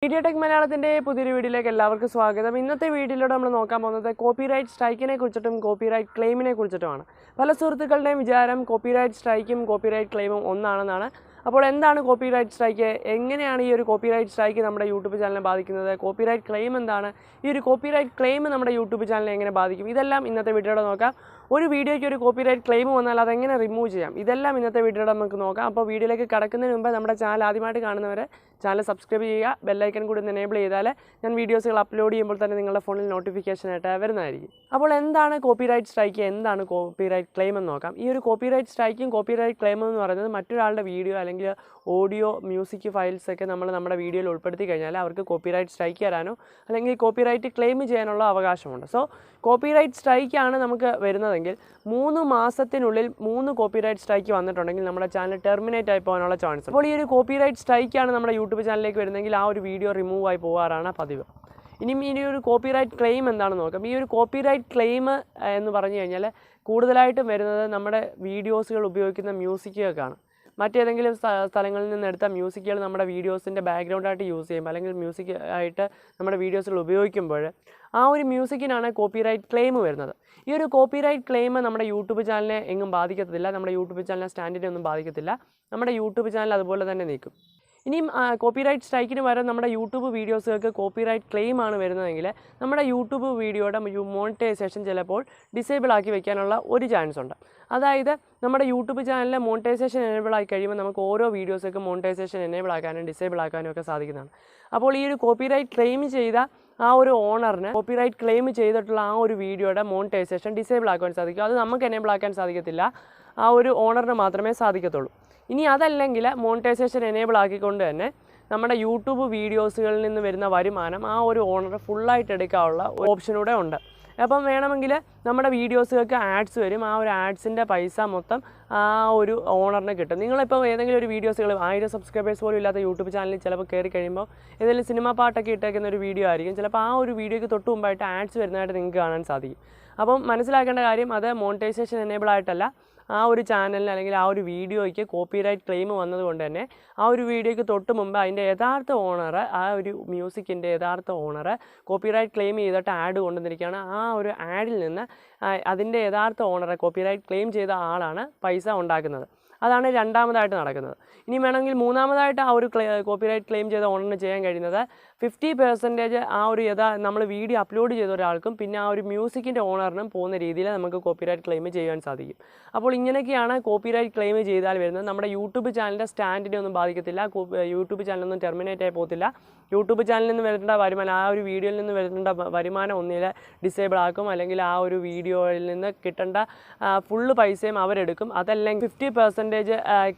Media Tech Malayalamത്തിന്റെ പുതിയൊരു വീഡിയോയിലേക്ക് എല്ലാവർക്കും സ്വാഗതം. ഇന്നത്തെ വീഡിയോയിലൂടെ നമ്മൾ നോക്കാൻ പോകുന്നത് കോപ്പിറൈറ്റ് സ്ട്രൈക്കിനെ കുറിച്ചിട്ടും കോപ്പിറൈറ്റ് ക്ലെയിമിനെ കുറിച്ചിട്ടുമാണ്. പല സുഹൃത്തുക്കളുടെയും വിചാരം കോപ്പിറൈറ്റ് സ്ട്രൈക്കും കോപ്പിറൈറ്റ് ക്ലെയിമും ഒന്നാണെന്നാണ്. അപ്പോൾ എന്താണ് കോപ്പിറൈറ്റ് സ്ട്രൈക്ക്? എങ്ങനെയാണ് ഈ ഒരു കോപ്പിറൈറ്റ് സ്ട്രൈക്ക് നമ്മുടെ യൂട്യൂബ് ചാനലിനെ ബാധിക്കുന്നത്? കോപ്പിറൈറ്റ് ക്ലെയിം എന്താണ്? ഈ ഒരു കോപ്പിറൈറ്റ് ക്ലെയിം നമ്മുടെ യൂട്യൂബ് ചാനലിനെ എങ്ങനെ ബാധിക്കും? ഇതെല്ലാം ഇന്നത്തെ വീഡിയോയിലൂടെ നോക്കാം. ഒരു വീഡിയോയ്ക്ക് ഒരു കോപ്പിറൈറ്റ് ക്ലെയിം വന്നാൽ അതെങ്ങനെ റിമൂവ് ചെയ്യാം? ഇതെല്ലാം ഇന്നത്തെ വീഡിയോയിലൂടെ നമുക്ക് നോക്കാം. അപ്പോൾ വീഡിയോയിലേക്ക് കടക്കുന്നതിന് മുമ്പ് നമ്മുടെ ചാനൽ ആദ്യമായിട്ട് കാണുന്നവരെ ചാനൽ സബ്സ്ക്രൈബ് ചെയ്യുക, ബെല്ലൈക്കൺ കൂടി എനേബിൾ ചെയ്താൽ ഞാൻ വീഡിയോസുകൾ അപ്ലോഡ് ചെയ്യുമ്പോൾ തന്നെ നിങ്ങളുടെ ഫോണിൽ നോട്ടിഫിക്കേഷനായിട്ട് വരുന്നതായിരിക്കും. അപ്പോൾ എന്താണ് കോപ്പിറൈറ്റ് സ്ട്രൈക്ക്, എന്താണ് കോപ്പിറൈറ്റ് ക്ലെയിം എന്ന് നോക്കാം. ഈ ഒരു കോപ്പിറൈറ്റ് സ്ട്രൈക്കും കോപ്പിറൈറ്റ് ക്ലെയിമും എന്ന് പറയുന്നത് മറ്റൊരാളുടെ വീഡിയോ അല്ലെങ്കിൽ ഓഡിയോ മ്യൂസിക് ഫയൽസൊക്കെ നമ്മൾ നമ്മുടെ വീഡിയോയിൽ ഉൾപ്പെടുത്തി കഴിഞ്ഞാൽ അവർക്ക് കോപ്പിറൈറ്റ് സ്ട്രൈക്ക് തരാനോ അല്ലെങ്കിൽ കോപ്പിറൈറ്റ് ക്ലെയിം ചെയ്യാനുള്ള അവകാശമുണ്ട്. സോ കോപ്പിറൈറ്റ് സ്ട്രൈക്കാണ് നമുക്ക് വരുന്നതെങ്കിൽ 3 മാസത്തിനുള്ളിൽ 3 കോപ്പിറൈറ്റ് സ്ട്രൈക്ക് വന്നിട്ടുണ്ടെങ്കിൽ നമ്മുടെ ചാനൽ ടെർമിനേറ്റ് ആയി പോകാനുള്ള ചാൻസ്. അപ്പോൾ ഈ ഒരു കോപ്പിറൈറ്റ് സ്ട്രൈക്കാണ് നമ്മുടെ യൂട്യൂബ് ചാനലിലേക്ക് വരുന്നതെങ്കിൽ ആ ഒരു വീഡിയോ റിമൂവ് ആയി പോകാറാണ് പതിവ്. ഇനി ഒരു കോപ്പിറൈറ്റ് ക്ലെയിം എന്താണെന്ന് നോക്കാം. ഈ ഒരു കോപ്പിറൈറ്റ് ക്ലെയിം എന്ന് പറഞ്ഞു കഴിഞ്ഞാൽ കൂടുതലായിട്ടും വരുന്നത് നമ്മുടെ വീഡിയോസുകൾ ഉപയോഗിക്കുന്ന മ്യൂസിക്കൊക്കെയാണ്. മറ്റേതെങ്കിലും സ്ഥലങ്ങളിൽ നിന്ന് എടുത്ത മ്യൂസിക്കുകൾ നമ്മുടെ വീഡിയോസിൻ്റെ ബാക്ക്ഗ്രൗണ്ടായിട്ട് യൂസ് ചെയ്യുമ്പോൾ അല്ലെങ്കിൽ മ്യൂസിക് ആയിട്ട് നമ്മുടെ വീഡിയോസുകൾ ഉപയോഗിക്കുമ്പോൾ ആ ഒരു മ്യൂസിക്കിനാണ് കോപ്പിറൈറ്റ് ക്ലെയിം വരുന്നത്. ഈ ഒരു കോപ്പിറൈറ്റ് ക്ലെയിം നമ്മുടെ യൂട്യൂബ് ചാനലിനെ എങ്ങും ബാധിക്കത്തില്ല, നമ്മുടെ യൂട്യൂബ് ചാനലിനെ സ്റ്റാൻഡിനെ ഒന്നും ബാധിക്കത്തില്ല. നമ്മുടെ യൂട്യൂബ് ചാനൽ അതുപോലെ തന്നെ നിൽക്കും. ഇനിയും കോപ്പിറൈറ്റ് സ്ട്രൈക്കിന് പകരം നമ്മുടെ യൂട്യൂബ് വീഡിയോസുകൾക്ക് കോപ്പിറൈറ്റ് ക്ലെയിം ആണ് വരുന്നതെങ്കിൽ നമ്മുടെ യൂട്യൂബ് വീഡിയോയുടെ മോണിറ്റൈസേഷൻ ചിലപ്പോൾ ഡിസേബിൾ ആക്കി വെക്കാനുള്ള ഒരു ചാൻസ് ഉണ്ട്. അതായത് നമ്മുടെ യൂട്യൂബ് ചാനലിൽ മോണിറ്റൈസേഷൻ എനേബിൾ ആയി കഴിയുമ്പോൾ നമുക്ക് ഓരോ വീഡിയോസൊക്കെ മോണിറ്റൈസേഷൻ എനേബിൾ ആക്കാനും ഡിസേബിൾ ആക്കാനും ഒക്കെ സാധിക്കുന്നതാണ്. അപ്പോൾ ഈ ഒരു കോപ്പിറൈറ്റ് ക്ലെയിം ചെയ്ത ആ ഒരു ഓണറിന് കോപ്പിറൈറ്റ് ക്ലെയിം ചെയ്തിട്ടുള്ള ആ ഒരു വീഡിയോയുടെ മോണിറ്റൈസേഷൻ ഡിസേബിൾ ആക്കാൻ സാധിക്കും. അത് നമുക്ക് എനേബിൾ ആക്കാൻ സാധിക്കത്തില്ല, ആ ഒരു ഓണറിന് മാത്രമേ സാധിക്കത്തുള്ളൂ. ഇനി അതല്ലെങ്കിൽ മോണിറ്റൈസേഷൻ എനേബിൾ ആക്കിക്കൊണ്ട് തന്നെ നമ്മുടെ യൂട്യൂബ് വീഡിയോസുകളിൽ നിന്ന് വരുന്ന വരുമാനം ആ ഒരു ഓണർ ഫുള്ളായിട്ട് എടുക്കാനുള്ള ഓപ്ഷനൂടെ ഉണ്ട്. അപ്പം വേണമെങ്കിൽ നമ്മുടെ വീഡിയോസുകൾക്ക് ആഡ്സ് വരും, ആ ഒരു ആഡ്സിൻ്റെ പൈസ മൊത്തം ആ ഒരു ഓണറിന് കിട്ടും. നിങ്ങളിപ്പോൾ ഏതെങ്കിലും ഒരു വീഡിയോസുകൾ 1000 സബ്സ്ക്രൈബേഴ്സ് പോലും ഇല്ലാത്ത യൂട്യൂബ് ചാനലിൽ ചിലപ്പോൾ കയറി കഴിയുമ്പോൾ ഏതെങ്കിലും സിനിമ പാട്ടൊക്കെ ഇട്ടേക്കുന്ന ഒരു വീഡിയോ ആയിരിക്കും. ചിലപ്പോൾ ആ ഒരു വീഡിയോയ്ക്ക് തൊട്ട് മുമ്പായിട്ട് ആഡ്സ് വരുന്നതായിട്ട് നിങ്ങൾക്ക് കാണാൻ സാധിക്കും. അപ്പം മനസ്സിലാക്കേണ്ട കാര്യം, അത് മോണിറ്റൈസേഷൻ എനേബിൾ ആയിട്ടല്ല, ആ ഒരു ചാനലിന് അല്ലെങ്കിൽ ആ ഒരു വീഡിയോയ്ക്ക് കോപ്പിറൈറ്റ് ക്ലെയിം വന്നതുകൊണ്ട് തന്നെ ആ ഒരു വീഡിയോയ്ക്ക് തൊട്ട് മുമ്പ് അതിൻ്റെ യഥാർത്ഥ ഓണർ, ആ ഒരു മ്യൂസിക്കിൻ്റെ യഥാർത്ഥ ഓണർ കോപ്പിറൈറ്റ് ക്ലെയിം ചെയ്തിട്ട് ആഡ് കൊണ്ടുവന്നിരിക്കുകയാണ്. ആ ഒരു ആഡിൽ നിന്ന് അതിൻ്റെ യഥാർത്ഥ ഓണറെ കോപ്പിറൈറ്റ് ക്ലെയിം ചെയ്ത ആളാണ് പൈസ ഉണ്ടാക്കുന്നത്. അതാണ് രണ്ടാമതായിട്ട് നടക്കുന്നത്. ഇനി വേണമെങ്കിൽ മൂന്നാമതായിട്ട് ആ ഒരു കോപ്പിറൈറ്റ് ക്ലെയിം ചെയ്ത ഓണറിന് ചെയ്യാൻ കഴിയുന്നത് 50% ആ ഒരു നമ്മൾ വീഡിയോ അപ്ലോഡ് ചെയ്ത ഒരാൾക്കും പിന്നെ ആ ഒരു മ്യൂസിക്കിൻ്റെ ഓണറിനും പോകുന്ന രീതിയിൽ നമുക്ക് കോപ്പിറൈറ്റ് ക്ലെയിം ചെയ്യാൻ സാധിക്കും. അപ്പോൾ ഇങ്ങനെയൊക്കെയാണ് കോപ്പിറൈറ്റ് ക്ലെയിം ചെയ്താൽ വരുന്നത്. നമ്മുടെ യൂട്യൂബ് ചാനലിൻ്റെ സ്റ്റാൻഡിനെ ഒന്നും ബാധിക്കത്തില്ല, യൂട്യൂബ് ചാനലൊന്നും ടെർമിനേറ്റ് ആയി പോകത്തില്ല. യൂട്യൂബ് ചാനലിൽ നിന്ന് വരുന്ന വരുമാനം, ആ ഒരു വീഡിയോയിൽ നിന്ന് വരുന്ന വരുമാനം ഒന്നിൽ ഡിസേബിൾ ആക്കും, അല്ലെങ്കിൽ ആ ഒരു വീഡിയോയിൽ നിന്ന് കിട്ടേണ്ട ഫുള്ള് പൈസയും അവരെടുക്കും. അതല്ലെങ്കിൽ 50%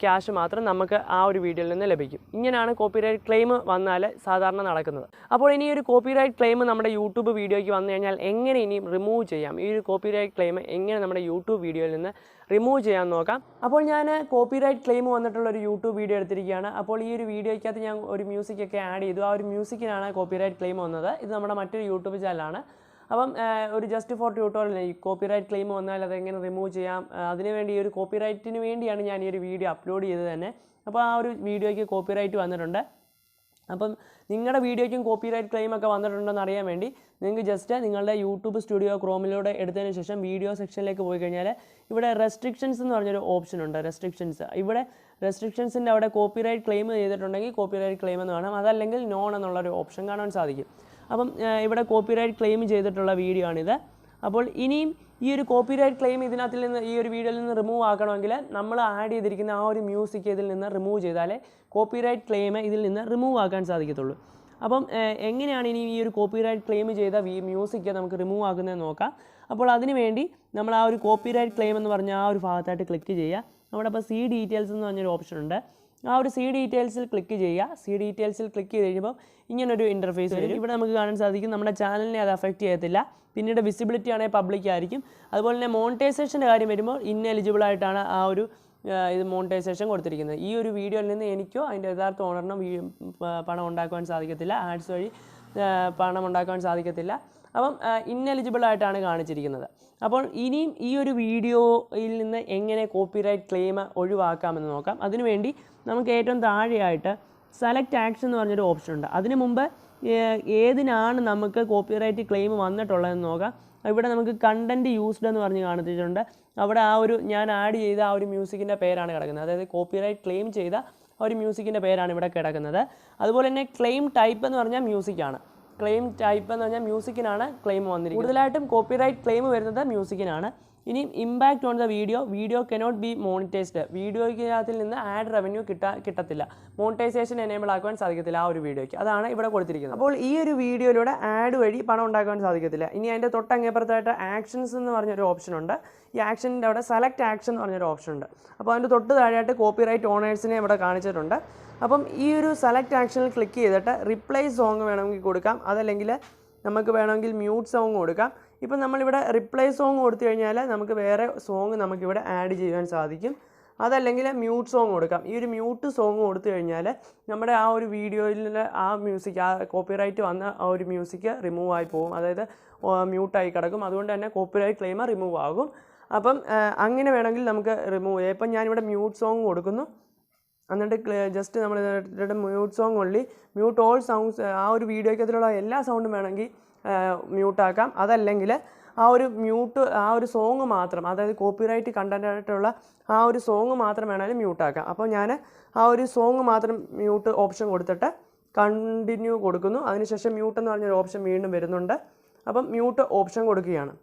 ക്യാഷ് മാത്രം നമുക്ക് ആ ഒരു വീഡിയോയിൽ നിന്ന് ലഭിക്കും. ഇങ്ങനെയാണ് കോപ്പിറൈറ്റ് ക്ലെയിം വന്നാൽ സാധാരണ നടക്കുന്നത്. അപ്പോൾ ഇനി ഒരു കോപ്പിറൈറ്റ് ക്ലെയിം നമ്മുടെ യൂട്യൂബ് വീഡിയോയ്ക്ക് വന്നു കഴിഞ്ഞാൽ എങ്ങനെ ഇനി റിമൂവ് ചെയ്യാം? ഈ ഒരു കോപ്പിറൈറ്റ് ക്ലെയിം എങ്ങനെ നമ്മുടെ യൂട്യൂബ് വീഡിയോയിൽ നിന്ന് റിമൂവ് ചെയ്യാൻ നോക്കാം. അപ്പോൾ ഞാൻ കോപ്പിറൈറ്റ് ക്ലെയിം വന്നിട്ടുള്ള ഒരു യൂട്യൂബ് വീഡിയോ എടുത്തിരിക്കുകയാണ്. അപ്പോൾ ഈ ഒരു വീഡിയോയ്ക്കകത്ത് ഞാൻ ഒരു മ്യൂസിക്കൊക്കെ ആഡ് ചെയ്തു. ആ ഒരു മ്യൂസിക്കിനാണ് കോപ്പിറൈറ്റ് ക്ലെയിം വന്നത്. ഇത് നമ്മുടെ മറ്റൊരു യൂട്യൂബ് ചാനലാണ്. അപ്പം ഒരു ജസ്റ്റ് ഫോർ ട്യൂട്ടോറിയൽ, ഈ കോപ്പിറൈറ്റ് ക്ലെയിം വന്നാൽ അതെങ്ങനെ റിമൂവ് ചെയ്യാം, അതിനുവേണ്ടി ഈ ഒരു കോപ്പിറൈറ്റിന് വേണ്ടിയാണ് ഞാൻ ഈ ഒരു വീഡിയോ അപ്ലോഡ് ചെയ്തത് തന്നെ. അപ്പോൾ ആ ഒരു വീഡിയോയ്ക്ക് കോപ്പിറൈറ്റ് വന്നിട്ടുണ്ട്. അപ്പം നിങ്ങളുടെ വീഡിയോയ്ക്കും കോപ്പിറൈറ്റ് ക്ലെയിം ഒക്കെ വന്നിട്ടുണ്ടെന്ന് അറിയാൻ വേണ്ടി നിങ്ങൾക്ക് ജസ്റ്റ് നിങ്ങളുടെ യൂട്യൂബ് സ്റ്റുഡിയോ ക്രോമിലൂടെ എടുത്തതിന് ശേഷം വീഡിയോ സെക്ഷനിലേക്ക് പോയി കഴിഞ്ഞാൽ ഇവിടെ റെസ്ട്രിക്ഷൻസ് എന്ന് പറഞ്ഞൊരു ഓപ്ഷൻ ഉണ്ട്. ഇവിടെ റെസ്ട്രിക്ഷൻസിൻ്റെ അവിടെ കോപ്പിറൈറ്റ് ക്ലെയിം ചെയ്തിട്ടുണ്ടെങ്കിൽ കോപ്പിറൈറ്റ് ക്ലെയിം എന്ന് കാണാം, അതല്ലെങ്കിൽ നോൺ എന്നുള്ളൊരു ഓപ്ഷൻ കാണാൻ സാധിക്കും. അപ്പം ഇവിടെ കോപ്പിറൈറ്റ് ക്ലെയിം ചെയ്തിട്ടുള്ള വീഡിയോ ആണിത്. അപ്പോൾ ഇനിയും ഈ ഒരു കോപ്പിറൈറ്റ് ക്ലെയിം ഇതിനകത്തിൽ നിന്ന്, ഈ ഒരു വീഡിയോയിൽ നിന്ന് റിമൂവ് ആക്കണമെങ്കിൽ നമ്മൾ ആഡ് ചെയ്തിരിക്കുന്ന ആ ഒരു മ്യൂസിക് ഇതിൽ നിന്ന് റിമൂവ് ചെയ്താലേ കോപ്പിറൈറ്റ് ക്ലെയിം ഇതിൽ നിന്ന് റിമൂവ് ആക്കാൻ സാധിക്കത്തുള്ളൂ. അപ്പം എങ്ങനെയാണ് ഇനി ഈ ഒരു കോപ്പിറൈറ്റ് ക്ലെയിം ചെയ്ത മ്യൂസിക് നമുക്ക് റിമൂവ് ആക്കുന്നതെന്ന് നോക്കാം. അപ്പോൾ അതിന് വേണ്ടി നമ്മൾ ആ ഒരു കോപ്പിറൈറ്റ് ക്ലെയിം എന്ന് പറഞ്ഞ ആ ഒരു ഭാഗത്തായിട്ട് ക്ലിക്ക് ചെയ്യുക. നമ്മുടെ അപ്പോൾ സി ഡീറ്റെയിൽസ് എന്ന് പറഞ്ഞൊരു ഓപ്ഷൻ ഉണ്ട്. ആ ഒരു സി ഡീറ്റെയിൽസിൽ ക്ലിക്ക് ചെയ്യുക. സി ഡീറ്റെയിൽസിൽ ക്ലിക്ക് ചെയ്ത് കഴിയുമ്പോൾ ഇങ്ങനൊരു ഇൻ്റർഫേസ് വരും. ഇവിടെ നമുക്ക് കാണാൻ സാധിക്കും നമ്മുടെ ചാനലിനെ അത് അഫക്റ്റ് ചെയ്യത്തില്ല. പിന്നീട് വിസിബിലിറ്റി ആണെങ്കിൽ പബ്ലിക് ആയിരിക്കും. അതുപോലെ തന്നെ മോണിറ്റൈസേഷൻ്റെ കാര്യം വരുമ്പോൾ ഇന്നെലിജിബിൾ ആയിട്ടാണ് ആ ഒരു ഇത് മോണിറ്റൈസേഷൻ കൊടുത്തിരിക്കുന്നത്. ഈ ഒരു വീഡിയോയിൽ നിന്ന് എനിക്കോ അതിൻ്റെ യഥാർത്ഥ ഓണറിനോ പണം ഉണ്ടാക്കുവാൻ സാധിക്കത്തില്ല, ആഡ്സ് വഴി പണം ഉണ്ടാക്കുവാൻ സാധിക്കത്തില്ല. അപ്പം ഇന്നെലിജിബിൾ ആയിട്ടാണ് കാണിച്ചിരിക്കുന്നത്. അപ്പോൾ ഇനിയും ഈ ഒരു വീഡിയോയിൽ നിന്ന് എങ്ങനെ കോപ്പിറൈറ്റ് ക്ലെയിം ഒഴിവാക്കാമെന്ന് നോക്കാം. അതിനുവേണ്ടി നമുക്ക് ഏറ്റവും താഴെയായിട്ട് സെലക്ട് ആക്ഷൻ എന്ന് പറഞ്ഞൊരു ഓപ്ഷൻ ഉണ്ട്. അതിന് മുമ്പ് ഏതിനാണ് നമുക്ക് കോപ്പിറൈറ്റ് ക്ലെയിം വന്നിട്ടുള്ളതെന്ന് നോക്കാം. ഇവിടെ നമുക്ക് കണ്ടൻറ്റ് യൂസ്ഡ് എന്ന് പറഞ്ഞ് കാണിച്ചിട്ടുണ്ട്. അവിടെ ഞാൻ ആഡ് ചെയ്ത ആ ഒരു മ്യൂസിക്കിൻ്റെ പേരാണ് കിടക്കുന്നത്. അതായത് കോപ്പിറൈറ്റ് ക്ലെയിം ചെയ്ത ആ ഒരു മ്യൂസിക്കിൻ്റെ പേരാണ് ഇവിടെ കിടക്കുന്നത്. അതുപോലെ തന്നെ ക്ലെയിം ടൈപ്പ് എന്ന് പറഞ്ഞാൽ മ്യൂസിക്കാണ്. ക്ലെയിം ടൈപ്പ് എന്ന് പറഞ്ഞാൽ മ്യൂസിക്കിനാണ് ക്ലെയിം വന്നിരിക്കുന്നത്. കൂടുതലായിട്ടും കോപ്പിറൈറ്റ് ക്ലെയിം വരുന്നത് മ്യൂസിക്കിനാണ്. ഇനി impact on the video cannot be monetised. വീഡിയോയ്ക്കകത്തിൽ നിന്ന് ആഡ് റവന്യൂ കിട്ടത്തില്ല, മോണിറ്റൈസേഷൻ എനേബിൾ ആക്കുവാൻ സാധിക്കത്തില്ല ആ ഒരു വീഡിയോയ്ക്ക്. അതാണ് ഇവിടെ കൊടുത്തിരിക്കുന്നത്. അപ്പോൾ ഈ ഒരു വീഡിയോയിലൂടെ ആഡ് വഴി പണം ഉണ്ടാക്കുവാൻ സാധിക്കത്തില്ല. ഇനി അതിൻ്റെ തൊട്ടങ്ങേപ്പുറത്തായിട്ട് ആക്ഷൻസ് എന്ന് പറഞ്ഞൊരു ഓപ്ഷൻ ഉണ്ട്. ഈ ആക്ഷൻ്റെ അവിടെ സെലക്ട് ആക്ഷൻ എന്ന് പറഞ്ഞൊരു ഓപ്ഷൻ ഉണ്ട്. അപ്പോൾ അതിൻ്റെ തൊട്ട് താഴെയായിട്ട് കോപ്പിറൈറ്റ് ഓണേഴ്സിനെ ഇവിടെ കാണിച്ചിട്ടുണ്ട്. അപ്പം ഈ ഒരു സെലക്ട് ആക്ഷനിൽ ക്ലിക്ക് ചെയ്തിട്ട് റിപ്ലൈ സോങ് വേണമെങ്കിൽ കൊടുക്കാം, അതല്ലെങ്കിൽ നമുക്ക് വേണമെങ്കിൽ മ്യൂട്ട് സോങ് കൊടുക്കാം. ഇപ്പം നമ്മളിവിടെ റിപ്ലൈ സോങ് കൊടുത്തു കഴിഞ്ഞാൽ നമുക്ക് വേറെ സോങ് നമുക്കിവിടെ ആഡ് ചെയ്യാൻ സാധിക്കും. അതല്ലെങ്കിൽ മ്യൂട്ട് സോങ് കൊടുക്കാം. ഈ ഒരു മ്യൂട്ട് സോങ് കൊടുത്തു കഴിഞ്ഞാൽ നമ്മുടെ ആ ഒരു വീഡിയോയിൽ ആ മ്യൂസിക്, ആ കോപ്പിറൈറ്റ് വന്ന ആ ഒരു മ്യൂസിക് റിമൂവ് ആയി പോകും, അതായത് മ്യൂട്ടായി കിടക്കും. അതുകൊണ്ട് തന്നെ കോപ്പിറൈറ്റ് ക്ലെയിം റിമൂവ് ആകും. അപ്പം അങ്ങനെ വേണമെങ്കിൽ നമുക്ക് റിമൂവ് ചെയ്യാം. ഇപ്പം ഞാനിവിടെ മ്യൂട്ട് സോങ് കൊടുക്കുന്നു. എന്നിട്ട് ജസ്റ്റ് നമ്മൾ മ്യൂട്ട് സോങ് ഉള്ളി, മ്യൂട്ട് ഓൾ സൗണ്ട്സ്, ആ ഒരു വീഡിയോയ്ക്കകത്തിലുള്ള എല്ലാ സൗണ്ടും വേണമെങ്കിൽ മ്യൂട്ടാക്കാം. അതല്ലെങ്കിൽ ആ ഒരു സോങ് മാത്രം, അതായത് കോപ്പിറൈറ്റ് കണ്ടൻ്റായിട്ടുള്ള ആ ഒരു സോങ് മാത്രം വേണമെങ്കിൽ മ്യൂട്ടാക്കാം. അപ്പോൾ ഞാൻ ആ ഒരു സോങ് മാത്രം മ്യൂട്ട് ഓപ്ഷൻ കൊടുത്തിട്ട് കണ്ടിന്യൂ കൊടുക്കുന്നു. അതിനുശേഷം മ്യൂട്ട് എന്ന് പറഞ്ഞൊരു ഓപ്ഷൻ വീണ്ടും വരുന്നുണ്ട്. അപ്പം മ്യൂട്ട് ഓപ്ഷൻ കൊടുക്കുകയാണ്.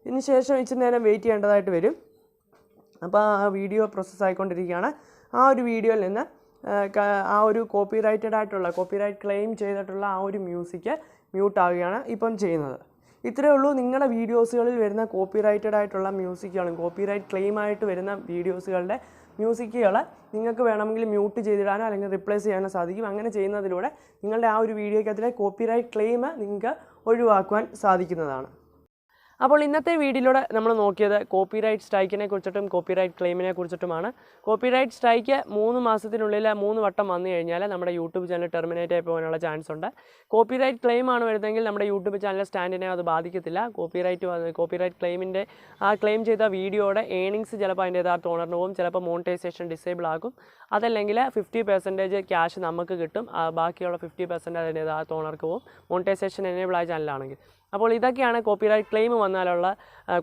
ഇതിന് ശേഷം ഇച്ചിരി നേരം വെയിറ്റ് ചെയ്യേണ്ടതായിട്ട് വരും. അപ്പോൾ ആ വീഡിയോ പ്രോസസ്സ് ആയിക്കൊണ്ടിരിക്കുകയാണ്. ആ ഒരു വീഡിയോയിൽ നിന്ന് ആ ഒരു കോപ്പിറൈറ്റ് ക്ലെയിം ചെയ്തിട്ടുള്ള ആ ഒരു മ്യൂസിക് മ്യൂട്ടാവുകയാണ് ഇപ്പം ചെയ്യുന്നത്. ഇത്രയേ ഉള്ളൂ. നിങ്ങളുടെ വീഡിയോസുകളിൽ വരുന്ന കോപ്പിറൈറ്റഡ് ആയിട്ടുള്ള മ്യൂസിക്കുകളും കോപ്പിറൈറ്റ് ക്ലെയിം ആയിട്ട് വരുന്ന വീഡിയോസുകളുടെ മ്യൂസിക്കുകൾ നിങ്ങൾക്ക് വേണമെങ്കിൽ മ്യൂട്ട് ചെയ്തിടാനോ അല്ലെങ്കിൽ റിപ്ലേസ് ചെയ്യാനോ സാധിക്കും. അങ്ങനെ ചെയ്യുന്നതിലൂടെ നിങ്ങളുടെ ആ ഒരു വീഡിയോയ്ക്കകത്തിലെ കോപ്പിറൈറ്റ് ക്ലെയിം നിങ്ങൾക്ക് ഒഴിവാക്കുവാൻ സാധിക്കുന്നതാണ്. അപ്പോൾ ഇന്നത്തെ വീഡിയോയിലൂടെ നമ്മൾ നോക്കിയത് കോപ്പിറൈറ്റ് സ്ട്രൈക്കിനെ കുറിച്ചിട്ടും കോപ്പിറൈറ്റ് ക്ലെയിമിനെ കുറിച്ചിട്ടുമാണ്. കോപ്പിറൈറ്റ് സ്ട്രൈക്ക് 3 മാസത്തിനുള്ളിൽ 3 വട്ടം വന്നു കഴിഞ്ഞാൽ നമ്മുടെ യൂട്യൂബ് ചാനൽ ടെർമിനേറ്റ് ആയി പോകാനുള്ള ചാൻസ് ഉണ്ട്. കോപ്പിറൈറ്റ് ക്ലെയിം ആണ് വരുന്നതെങ്കിൽ നമ്മുടെ യൂട്യൂബ് ചാനൽ സ്റ്റാൻഡിനെ അത് ബാധിക്കത്തില്ല. കോപ്പിറൈറ്റ് ക്ലെയിമിൻ്റെ ആ ക്ലെയിം ചെയ്ത വീഡിയോയുടെ ഏണിങ്സ് ചിലപ്പോൾ അതിൻ്റെ യഥാർത്ഥ ഓണറിന് പോകും, ചിലപ്പോൾ മോണിറ്റൈസേഷൻ ഡിസേബിൾ ആകും. അതല്ലെങ്കിൽ 50% ക്യാഷ് നമുക്ക് കിട്ടും, ബാക്കിയുള്ള 50% അതിൻ്റെ യഥാർത്ഥ ഓണർക്ക് പോകും, മോണിറ്റൈസേഷൻ എനേബിൾ ആയ ചാനലാണെങ്കിൽ. അപ്പോൾ ഇതൊക്കെയാണ് കോപ്പിറൈറ്റ് ക്ലെയിം വന്നാലുള്ള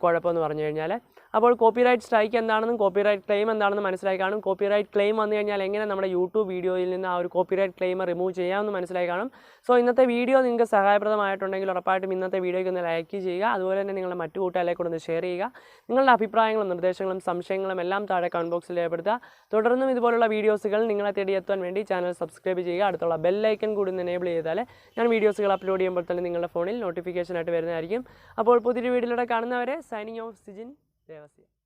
കുഴപ്പമെന്ന് പറഞ്ഞു കഴിഞ്ഞാൽ. അപ്പോൾ കോപ്പിറൈറ്റ് സ്ട്രൈക്ക് എന്താണെന്നും കോപ്പിറൈറ്റ് ക്ലെയിം എന്താണെന്നും മനസ്സിലായി കാണും. കോപ്പിറൈറ്റ് ക്ലെയിം വന്നു കഴിഞ്ഞാൽ എങ്ങനെ നമ്മുടെ യൂട്യൂബ് വീഡിയോയിൽ നിന്ന് ആ ഒരു കോപ്പിറൈറ്റ് ക്ലെയിം റിമൂവ് ചെയ്യാമെന്ന് മനസ്സിലായി കാണും. സോ ഇന്നത്തെ വീഡിയോ നിങ്ങൾക്ക് സഹായപ്രദമായിട്ടുണ്ടെങ്കിൽ ഉറപ്പായിട്ടും ഇന്നത്തെ വീഡിയോയ്ക്ക് ഒന്ന് ലൈക്ക് ചെയ്യുക. അതുപോലെ തന്നെ നിങ്ങളുടെ മറ്റു കൂട്ടുകാരിലേക്ക് ഒന്ന് ഷെയർ ചെയ്യുക. നിങ്ങളുടെ അഭിപ്രായങ്ങളും നിർദ്ദേശങ്ങളും സംശയങ്ങളും എല്ലാം താഴെ കമന്റ് ബോക്സിൽ രേഖപ്പെടുത്തുക. തുടർന്നും ഇതുപോലുള്ള വീഡിയോസുകൾ നിങ്ങളെ തേടിയെത്താൻ വേണ്ടി ചാനൽ സബ്സ്ക്രൈബ് ചെയ്യുക. അടുത്തുള്ള ബെൽ ഐക്കൺ കൂടി ഒന്ന് എനേബിൾ ചെയ്താൽ ഞാൻ വീഡിയോസുകൾ അപ്ലോഡ് ചെയ്യുമ്പോൾ തന്നെ നിങ്ങളുടെ ഫോണിൽ നോട്ടിഫിക്കേഷൻ ആയിട്ട് വരുന്നതായിരിക്കും. അപ്പോൾ പുതിയൊരു വീഡിയോയിലൂടെ കാണുന്നവരെ സൈനിങ് ഓഫ് സിജിൻ ദേവസ്യ.